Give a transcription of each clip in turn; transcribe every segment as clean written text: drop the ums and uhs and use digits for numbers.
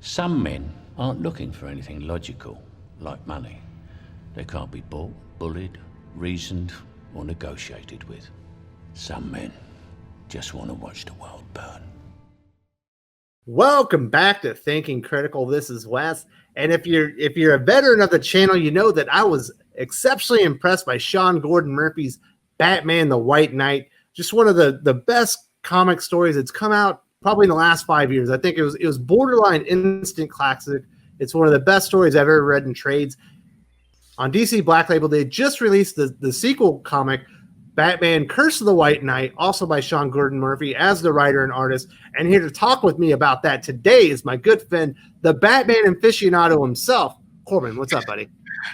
Some men aren't looking for anything logical, like money. They can't be bought, bullied, reasoned, or negotiated with. Some men just want to watch the world burn. Welcome back to Thinking Critical. This is Wes, and if you're a veteran of the channel, you know that I was exceptionally impressed by Sean Gordon Murphy's Batman: The White Knight. Just one of the best comic stories that's come out probably in the last 5 years. I think it was borderline instant classic. It's one of the best stories I've ever read in trades. On DC Black Label, they just released the sequel comic, Batman Curse of the White Knight, also by Sean Gordon Murphy as the writer and artist. And here to talk with me about that today is my good friend, the Batman aficionado himself, Corbin. What's up, buddy?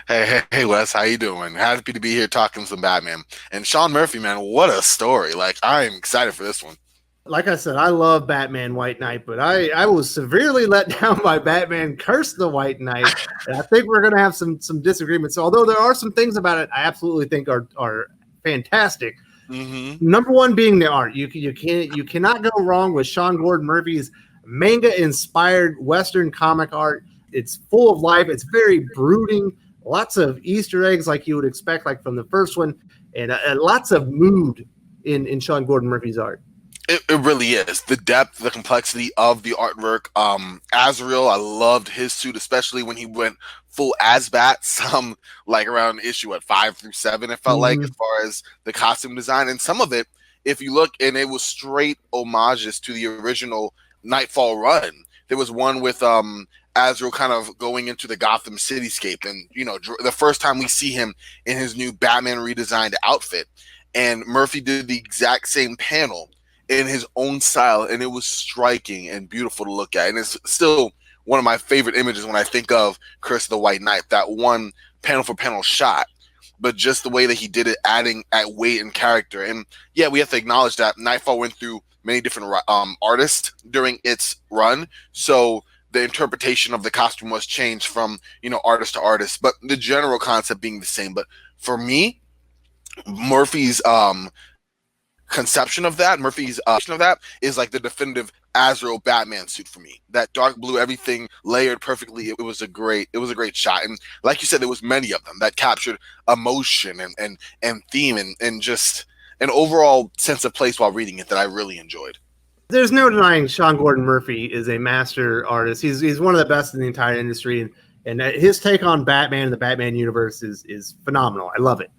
Hey, Wes, how you doing? Happy to be here talking some Batman. And Sean Murphy, man, what a story. Like, I'm excited for this one. Like I said, I love Batman White Knight, but I was severely let down by Batman Curse of the White Knight. And I think we're going to have some disagreements. So although there are some things about it I absolutely think are fantastic. Mm-hmm. Number one being the art. You cannot go wrong with Sean Gordon Murphy's manga-inspired Western comic art. It's full of life. It's very brooding. Lots of Easter eggs like you would expect, like from the first one, and lots of mood in Sean Gordon Murphy's art. It really is. The depth, the complexity of the artwork. Azrael, I loved his suit, especially when he went full Azbat, like around issue 5 through 7, it felt like, as far as the costume design. And some of it, if you look, and it was straight homages to the original Nightfall run. There was one with Azrael kind of going into the Gotham cityscape, and the first time we see him in his new Batman redesigned outfit, and Murphy did the exact same panel in his own style, and it was striking and beautiful to look at. And it's still one of my favorite images when I think of Curse of the White Knight, that one panel for panel shot, but just the way that he did it, adding at weight and character. And yeah, we have to acknowledge that Nightfall went through many different artists during its run, so the interpretation of the costume was changed from artist to artist, but the general concept being the same. But for me, Murphy's conception of that, is like the definitive Azrael Batman suit for me. That dark blue, everything layered perfectly. It was a great shot. And like you said, there was many of them that captured emotion and theme and just an overall sense of place while reading it that I really enjoyed. There's no denying Sean Gordon Murphy is a master artist. He's one of the best in the entire industry, and his take on Batman and the Batman universe is phenomenal. I love it.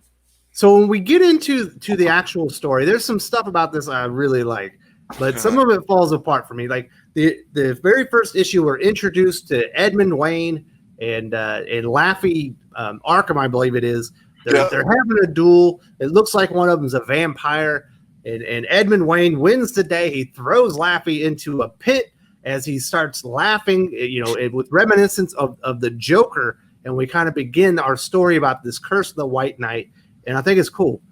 So when we get into the actual story, there's some stuff about this I really like, but some of it falls apart for me. Like the very first issue, we're introduced to Edmund Wayne and Laffy Arkham, I believe it is. They're having a duel. It looks like one of them's a vampire, and Edmund Wayne wins the day. He throws Laffy into a pit as he starts laughing, with reminiscence of the Joker, and we kind of begin our story about this Curse of the White Knight. And I think it's cool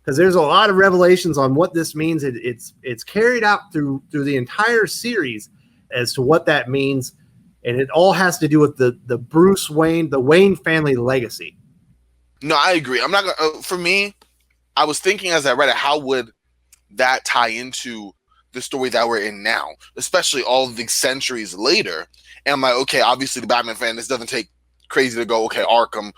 because there's a lot of revelations on what this means. It's carried out through the entire series as to what that means, and it all has to do with the Bruce Wayne, the Wayne family legacy. No, I agree. I'm not gonna. For me, I was thinking as I read it, how would that tie into the story that we're in now, especially all of these centuries later? And I'm like, okay, obviously the Batman fan, this doesn't take crazy to go, okay, Arkham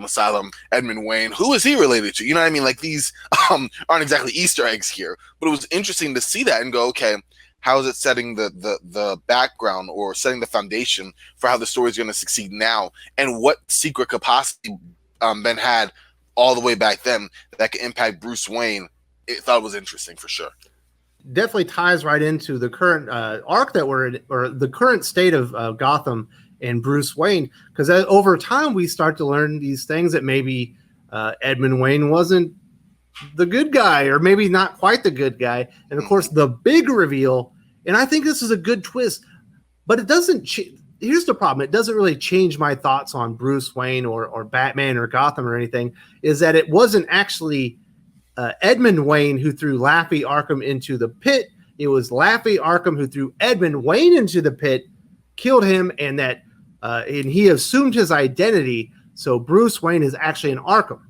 Asylum, Edmund Wayne, who is he related to? You know what I mean? Like, these aren't exactly Easter eggs here, but it was interesting to see that and go, okay, how is it setting the background or setting the foundation for how the story is going to succeed now, and what secret capacity Ben had all the way back then that could impact Bruce Wayne? I thought it was interesting for sure. Definitely ties right into the current arc that we're in, or the current state of Gotham and Bruce Wayne, because over time we start to learn these things that maybe Edmund Wayne wasn't the good guy, or maybe not quite the good guy. And of course, the big reveal, and I think this is a good twist, but it doesn't. Here's the problem: it doesn't really change my thoughts on Bruce Wayne or Batman or Gotham or anything. Is that it wasn't actually Edmund Wayne who threw Laffy Arkham into the pit. It was Laffy Arkham who threw Edmund Wayne into the pit, killed him, and he assumed his identity. So Bruce Wayne is actually an Arkham,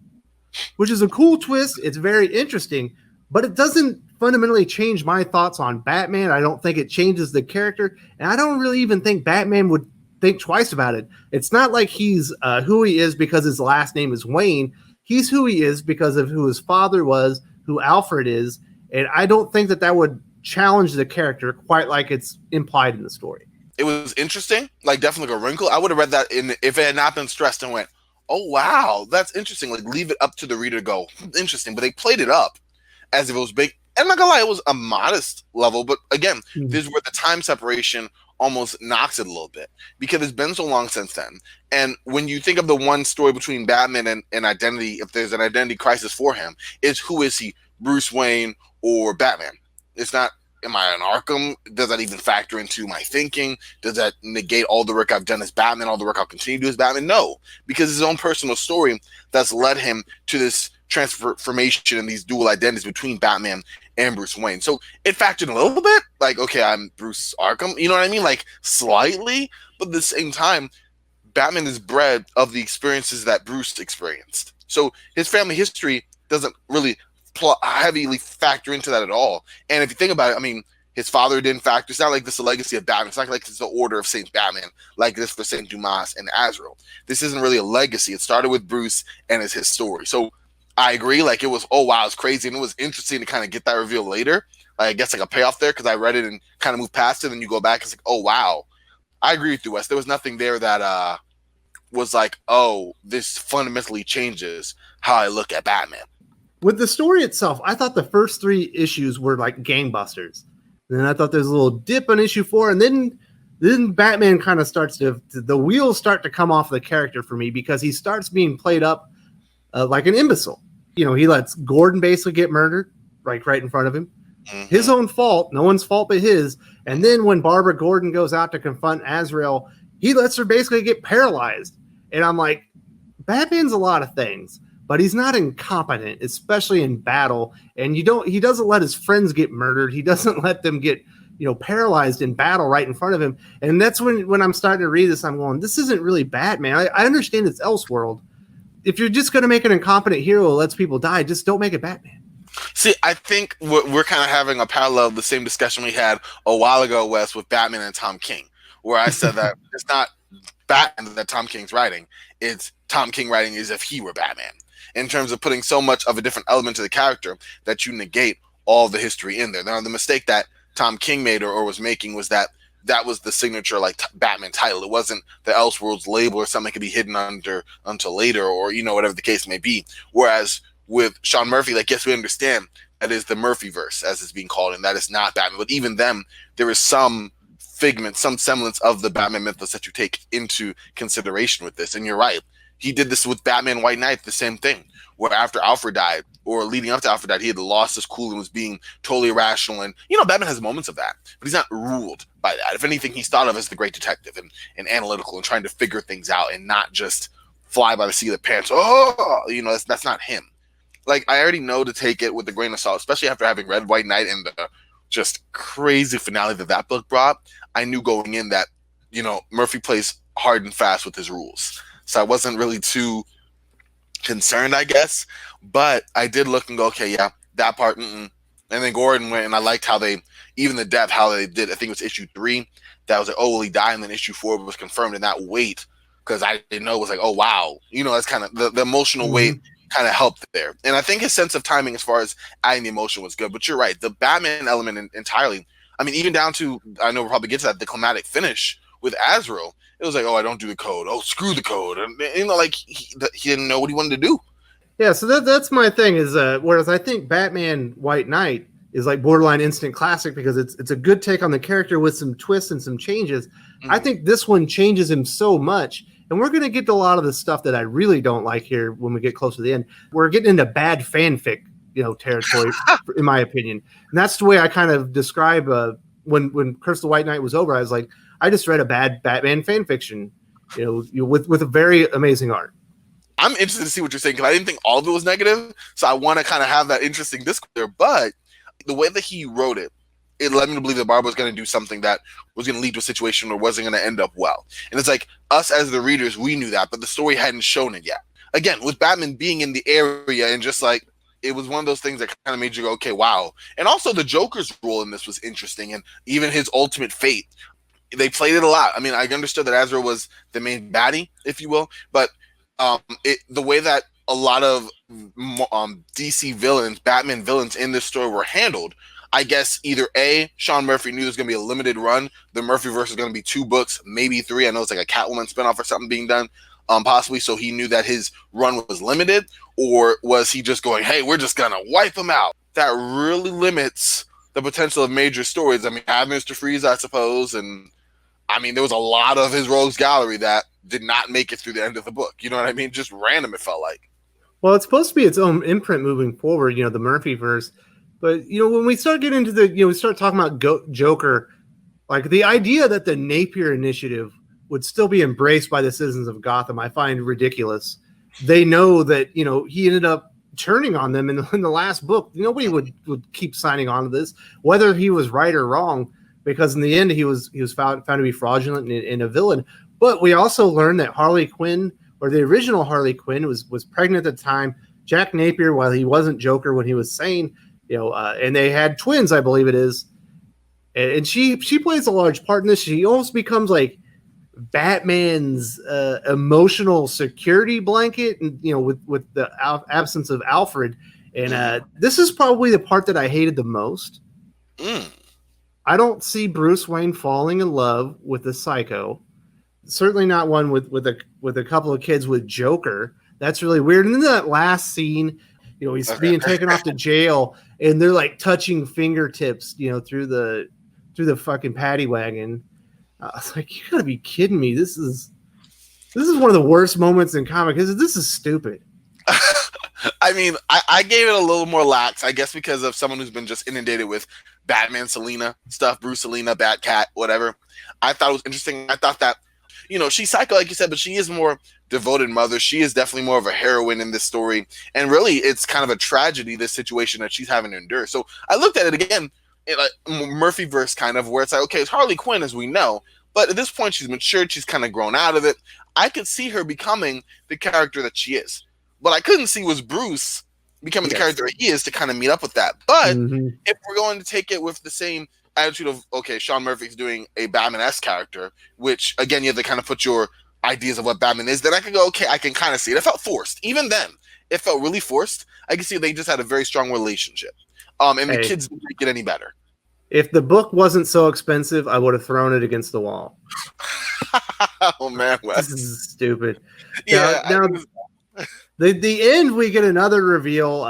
which is a cool twist. It's very interesting, but it doesn't fundamentally change my thoughts on Batman. I don't think it changes the character, and I don't really even think Batman would think twice about it. It's not like he's who he is because his last name is Wayne. He's who he is because of who his father was, who Alfred is, and I don't think that would challenge the character quite like it's implied in the story. It was interesting, like definitely a wrinkle. I would have read that if it had not been stressed and went, oh wow, that's interesting. Like leave it up to the reader to go, interesting. But they played it up as if it was big. And I'm not gonna lie, it was a modest level. But again, this is where the time separation almost knocks it a little bit because it's been so long since then. And when you think of the one story between Batman and identity, if there's an identity crisis for him, is who is he, Bruce Wayne or Batman? It's not, am I an Arkham? Does that even factor into my thinking? Does that negate all the work I've done as Batman, all the work I'll continue to do as Batman? No, because his own personal story that's led him to this transformation and these dual identities between Batman and Bruce Wayne. So it factored a little bit, like, okay, I'm Bruce Arkham, you know what I mean? Like slightly, but at the same time, Batman is bred of the experiences that Bruce experienced. So his family history doesn't really heavily factor into that at all. And if you think about it, I mean, his father didn't factor. It's not like this is a legacy of Batman. It's not like it's the order of Saint Batman, like this for Saint Dumas and Azrael. This isn't really a legacy. It started with Bruce and it's his story. So I agree. Like it was, oh wow, it's crazy. And it was interesting to kind of get that reveal later. Like, I guess like a payoff there because I read it and kind of moved past it. And you go back, it's like, oh wow. I agree with you, Wes. There was nothing there that was like, oh, this fundamentally changes how I look at Batman. With the story itself, I thought the first 3 issues were like gangbusters. And then I thought there's a little dip on issue 4, and then Batman kind of starts the wheels start to come off the character for me because he starts being played up like an imbecile. You know, he lets Gordon basically get murdered right in front of him. Mm-hmm. His own fault, no one's fault but his. And then when Barbara Gordon goes out to confront Azrael, he lets her basically get paralyzed. And I'm like, Batman's a lot of things, but he's not incompetent, especially in battle. And he doesn't let his friends get murdered. He doesn't let them get, paralyzed in battle right in front of him. And that's when I'm starting to read this, I'm going, this isn't really Batman. I understand it's Elseworld. If you're just going to make an incompetent hero who lets people die, just don't make it Batman. See, I think we're kind of having a parallel of the same discussion we had a while ago, Wes, with Batman and Tom King, where I said that it's not Batman that Tom King's writing. It's Tom King writing as if he were Batman, in terms of putting so much of a different element to the character that you negate all the history in there. Now, the mistake that Tom King made or was making was that was the signature Batman title. It wasn't the Elseworlds label or something that could be hidden under until later or, whatever the case may be. Whereas with Sean Murphy, yes, we understand that is the Murphyverse, as it's being called, and that is not Batman. But even then, there is some figment, some semblance of the Batman mythos that you take into consideration with this. And you're right. He did this with Batman White Knight, the same thing, where after Alfred died, or leading up to Alfred died, he had lost his cool and was being totally irrational. And, Batman has moments of that, but he's not ruled by that. If anything, he's thought of as the great detective and analytical and trying to figure things out and not just fly by the seat of the pants. Oh, that's not him. I already know to take it with a grain of salt, especially after having read White Knight and the just crazy finale that book brought. I knew going in that, Murphy plays hard and fast with his rules. So I wasn't really too concerned, I guess. But I did look and go, okay, yeah, that part, And then Gordon went, and I liked how even the depth, how they did, I think it was issue 3, that was like, oh, will he die? And then issue 4 was confirmed, and that weight, because I didn't know, it was like, oh, wow. That's kind of, the emotional weight kind of helped there. And I think his sense of timing as far as adding the emotion was good. But you're right, the Batman element entirely, I mean, even down to, I know we'll probably get to that, the climatic finish with Azrael, it was like, oh, I don't do the code. Oh, screw the code. And, he didn't know what he wanted to do. Yeah, so that's my thing is, whereas I think Batman White Knight is like borderline instant classic because it's a good take on the character with some twists and some changes. Mm-hmm. I think this one changes him so much. And we're going to get to a lot of the stuff that I really don't like here when we get close to the end. We're getting into bad fanfic, territory, in my opinion. And that's the way I kind of describe when Curse of the White Knight was over. I was like, I just read a bad Batman fan fiction, with a very amazing art. I'm interested to see what you're saying because I didn't think all of it was negative. So I want to kind of have that interesting discourse there. But the way that he wrote it, it led me to believe that Barbara was going to do something that was going to lead to a situation where it wasn't going to end up well. And it's like us as the readers, we knew that, but the story hadn't shown it yet. Again, with Batman being in the area and just it was one of those things that kind of made you go, okay, wow. And also the Joker's role in this was interesting and even his ultimate fate. they played it a lot. I mean, I understood that Azrael was the main baddie, if you will, but the way that a lot of DC villains, Batman villains in this story were handled, I guess either A, Sean Murphy knew there was going to be a limited run. The Murphyverse is going to be 2 books, maybe 3. I know it's like a Catwoman spinoff or something being done, possibly. So he knew that his run was limited, or was he just going, hey, we're just going to wipe them out? That really limits the potential of major stories. I mean, have Mr. Freeze, I suppose, and I mean, there was a lot of his rogues gallery that did not make it through the end of the book. You know what I mean? Just random, it felt like. Well, it's supposed to be its own imprint moving forward, the Murphyverse. But, when we start getting into we start talking about Joker, like the idea that the Napier Initiative would still be embraced by the citizens of Gotham, I find ridiculous. They know that, he ended up turning on them in the last book. Nobody would keep signing on to this, whether he was right or wrong, because in the end he was found to be fraudulent and a villain. But we also learned that Harley Quinn, or the original Harley Quinn, was pregnant at the time. Jack Napier, while he wasn't Joker when he was sane, and they had twins, I believe it is. And she plays a large part in this. She almost becomes like Batman's emotional security blanket, and with the absence of Alfred. And this is probably the part that I hated the most. I don't see Bruce Wayne falling in love with a psycho. Certainly not one with a couple of kids with Joker. That's really weird. And then that last scene, he's being taken off to jail, and they're like touching fingertips, through the fucking paddy wagon. I was like, you gotta be kidding me. This is one of the worst moments in comic. This is stupid. I mean, I gave it a little more lax, I guess, because of someone who's been just inundated with Batman Selina stuff, Bruce Selina, Batcat, whatever. I thought it was interesting. I thought that, she's psycho, like you said, but she is more devoted mother. She is definitely more of a heroine in this story. And really, it's kind of a tragedy, this situation that she's having to endure. So I looked at it again, like Murphyverse kind of, where it's like, okay, it's Harley Quinn, as we know, but at this point, she's matured. She's kind of grown out of it. I could see her becoming the character that she is. What I couldn't see was Bruce becoming the character he is to kind of meet up with that. But if we're going to take it with the same attitude of, okay, Sean Murphy's doing a Batman-esque character, which, again, you have to kind of put your ideas of what Batman is, then I can go, okay, I can kind of see it. It felt forced. Even then, it felt really forced. I can see they just had a very strong relationship. And the kids didn't get any better. If the book wasn't so expensive, I would have thrown it against the wall. Oh, man, Wes. This is stupid. Yeah. Now, the end, we get another reveal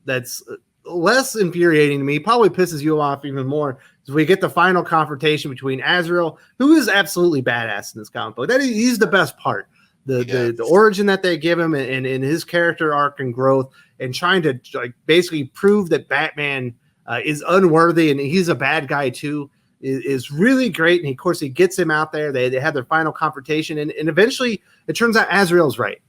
that's less infuriating to me, probably pisses you off even more. So we get the final confrontation between Azrael, who is absolutely badass in this comic book. He's the best part. The origin that they give him and his character arc and growth, and trying to basically prove that Batman is unworthy and he's a bad guy too, is really great. And of course, he gets him out there. They have their final confrontation, and eventually it turns out Azrael's right.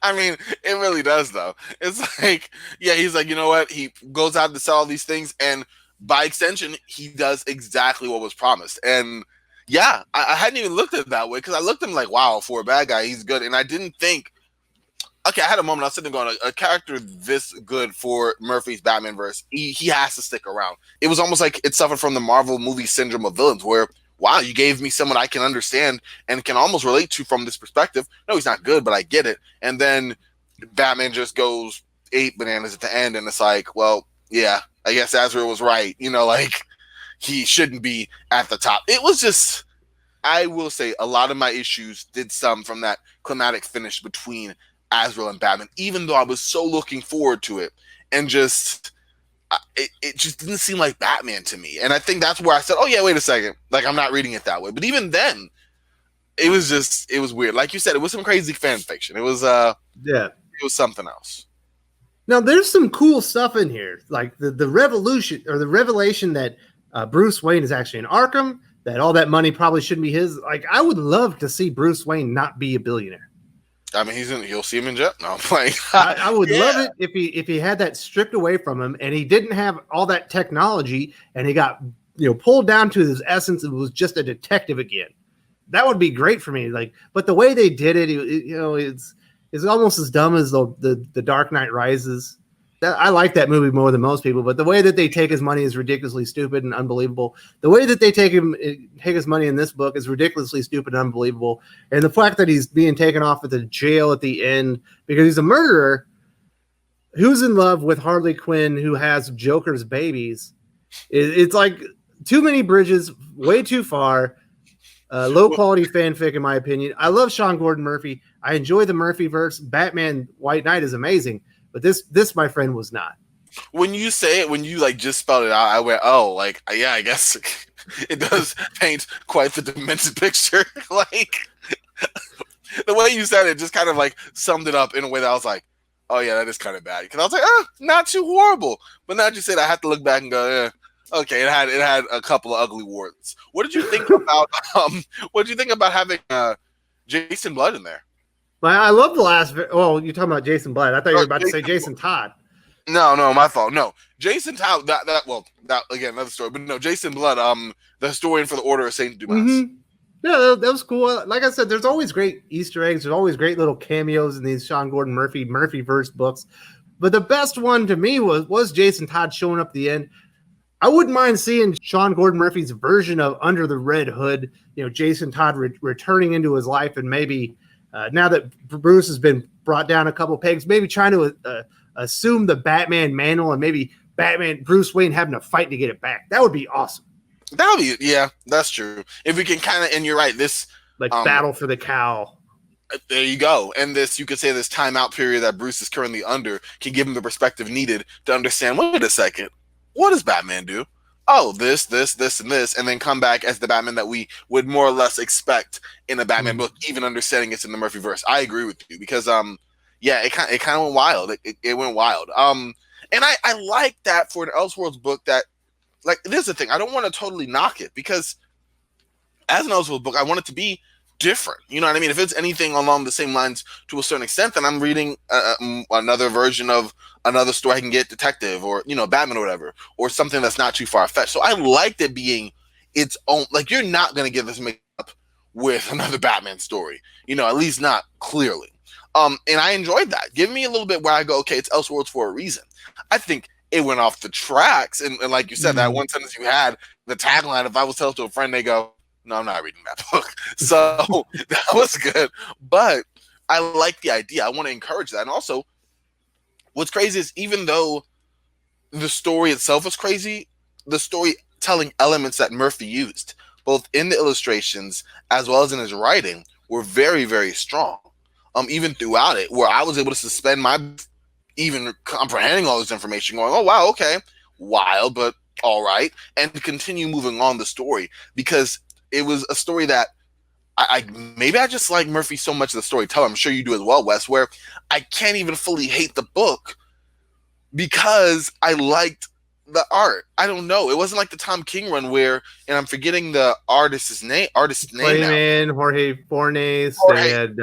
I mean, it really does, though. It's like, he's like, you know what? He goes out to sell all these things, and by extension, he does exactly what was promised. And I hadn't even looked at it that way, because I looked at him like, wow, for a bad guy, he's good. And I didn't think, okay, I had a moment, I was sitting there going, a character this good for Murphy's Batman verse, he has to stick around. It was almost like it suffered from the Marvel movie syndrome of villains, where, wow, you gave me someone I can understand and can almost relate to from this perspective. No, he's not good, but I get it. And then Batman just goes 8 bananas at the end, and it's like, well, yeah, I guess Azrael was right. He shouldn't be at the top. It was just, I will say, a lot of my issues did stem from that climatic finish between Azrael and Batman, even though I was so looking forward to it, and just... It just didn't seem like Batman to me. And I think that's where I said, oh yeah, wait a second. Like, I'm not reading it that way. But even then, it was weird. Like you said, it was some crazy fan fiction. It was it was something else. Now there's some cool stuff in here. Like the revelation that Bruce Wayne is actually in Arkham, that all that money probably shouldn't be his. Like, I would love to see Bruce Wayne not be a billionaire. I mean, he'll see him in jail. No, I'm playing. I would love it if he had that stripped away from him, and he didn't have all that technology, and he got pulled down to his essence and was just a detective again. That would be great for me. But the way they did it, it's almost as dumb as the Dark Knight Rises. I like that movie more than most people, but the way that they take his money is ridiculously stupid and unbelievable. The way that they take his money in this book is ridiculously stupid and unbelievable. And the fact that he's being taken off at the jail at the end because he's a murderer who's in love with Harley Quinn, who has Joker's babies. It's like too many bridges, way too far. Low quality fanfic, in my opinion. I love Sean Gordon Murphy. I enjoy the Murphyverse. Batman White Knight is amazing, but this, my friend, was not. When you say it, when you like just spelled it out, I went, oh, like yeah, I guess it does paint quite the demented picture. Like the way you said it just kind of like summed it up in a way that I was like, oh yeah, that is kind of bad. Because I was like, not too horrible. But now that you said, I have to look back and go, okay, it had a couple of ugly warts. What did you think about what did you think about having Jason Blood in there? I love the last. Oh, you're talking about Jason Blood. I thought you were about to say Jason Todd. No, my fault. No, Jason Todd. That again, another story. But no, Jason Blood. The historian for the Order of Saint Dumas. Mm-hmm. Yeah, that was cool. Like I said, there's always great Easter eggs. There's always great little cameos in these Sean Gordon Murphyverse books. But the best one to me was Jason Todd showing up at the end. I wouldn't mind seeing Sean Gordon Murphy's version of Under the Red Hood. Jason Todd returning into his life, and maybe now that Bruce has been brought down a couple pegs, maybe trying to assume the Batman mantle, and maybe Bruce Wayne having to fight to get it back. That would be awesome. That would be, yeah, that's true. If we can kind of, and you're right, this battle for the cow. There you go. And you could say this timeout period that Bruce is currently under can give him the perspective needed to understand, wait a second, what does Batman do? Oh, this, and this, and then come back as the Batman that we would more or less expect in a Batman book, even understanding it's in the Murphyverse. I agree with you because, it kind of went wild. It went wild. And I like that for an Elseworlds book that, like, there's the thing. I don't want to totally knock it because as an Elseworlds book, I want it to be different. You know what I mean? If it's anything along the same lines to a certain extent, then I'm reading another version of another story I can get, detective or, Batman or whatever, or something that's not too far-fetched. So I liked it being its own, like, you're not going to give this mix up with another Batman story, at least not clearly. And I enjoyed that. Give me a little bit where I go, okay, it's Elseworlds for a reason. I think it went off the tracks. And like you said, that one sentence you had, the tagline, if I was telling to a friend, they go, no, I'm not reading that book. So that was good. But I like the idea. I want to encourage that. And also, what's crazy is even though the story itself is crazy, the storytelling elements that Murphy used, both in the illustrations as well as in his writing, were very, very strong. Even throughout it, where I was able to suspend my even comprehending all this information, going, oh, wow, okay, wild, but all right, and to continue moving on the story, because it was a story that I maybe I just like Murphy so much as a storyteller. I'm sure you do as well, Wes, where I can't even fully hate the book because I liked the art. I don't know. It wasn't like the Tom King run where, and I'm forgetting the artist's name Clayman, Jorge Fornes, they had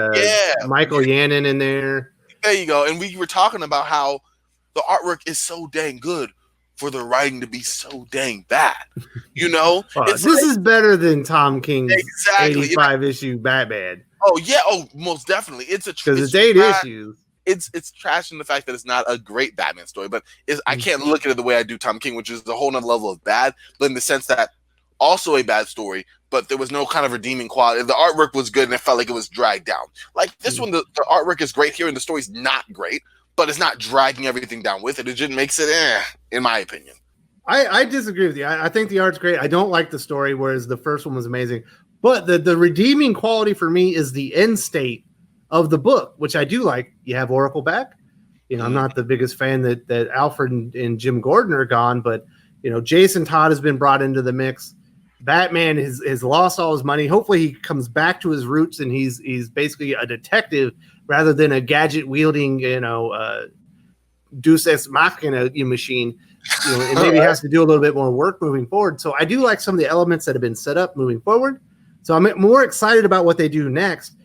Michael Yannon in there. There you go. And we were talking about how the artwork is so dang good for the writing to be so dang bad. This is better than Tom King's 85-issue Batman. Oh, yeah. Oh, most definitely. Because it's 8 issues. It's trash in the fact that it's not a great Batman story, but I can't look at it the way I do Tom King, which is a whole nother level of bad, but in the sense that also a bad story, but there was no kind of redeeming quality. The artwork was good and it felt like it was dragged down. Like this one, the artwork is great here and the story's not great, but it's not dragging everything down with it. It just makes it in my opinion. I disagree with you. I think the art's great. I don't like the story, whereas the first one was amazing. But the redeeming quality for me is the end state of the book, which I do like. You have Oracle back. I'm not the biggest fan that Alfred and Jim Gordon are gone, but Jason Todd has been brought into the mix. Batman has lost all his money. Hopefully he comes back to his roots and he's basically a detective rather than a gadget wielding, Deus Ex Machina machine. And maybe has to do a little bit more work moving forward. So I do like some of the elements that have been set up moving forward. So I'm more excited about what they do next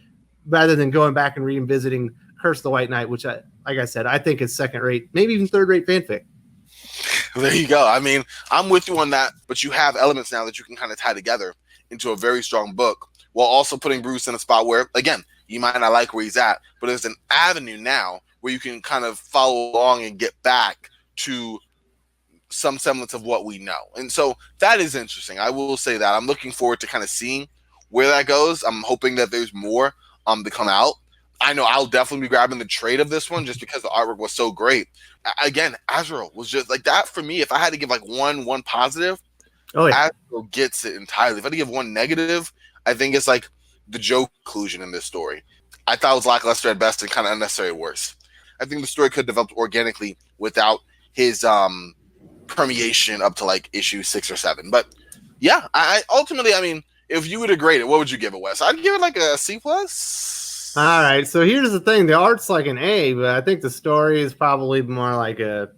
rather than going back and revisiting Curse of the White Knight, which like I said, I think is second-rate, maybe even third-rate fanfic. There you go. I mean, I'm with you on that, but you have elements now that you can kind of tie together into a very strong book while also putting Bruce in a spot where, again, you might not like where he's at, but there's an avenue now where you can kind of follow along and get back to some semblance of what we know. And so that is interesting. I will say that I'm looking forward to kind of seeing where that goes. I'm hoping that there's more to come out. I know I'll definitely be grabbing the trade of this one just because the artwork was so great. Again, Azrael was just like that for me. If I had to give like one positive, Azrael gets it entirely. If I had to give one negative, I think it's like the Joe conclusion in this story. I thought it was lackluster at best and kind of unnecessary at worst. I think the story could have developed organically without his permeation up to like issue 6 or 7. But yeah, I ultimately, I mean, if you were to grade it, what would you give it, Wes? I'd give it like a C+. All right, so here's the thing: the art's like an A, but I think the story is probably more like a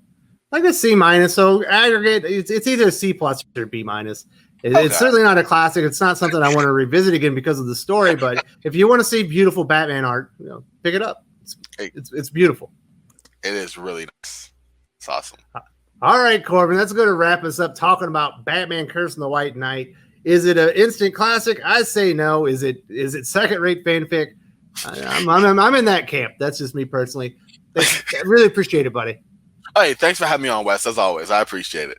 C minus. So aggregate, it's either a C plus or B minus. It's certainly not a classic. It's not something I want to revisit again because of the story. But if you want to see beautiful Batman art, pick it up. It's beautiful. It is really nice. It's awesome. All right, Corbin, that's going to wrap us up talking about Batman Curse and the White Knight. Is it an instant classic? I say no. Is it second-rate fanfic? I'm in that camp. That's just me personally. I really appreciate it, buddy. Hey, thanks for having me on, Wes. As always, I appreciate it.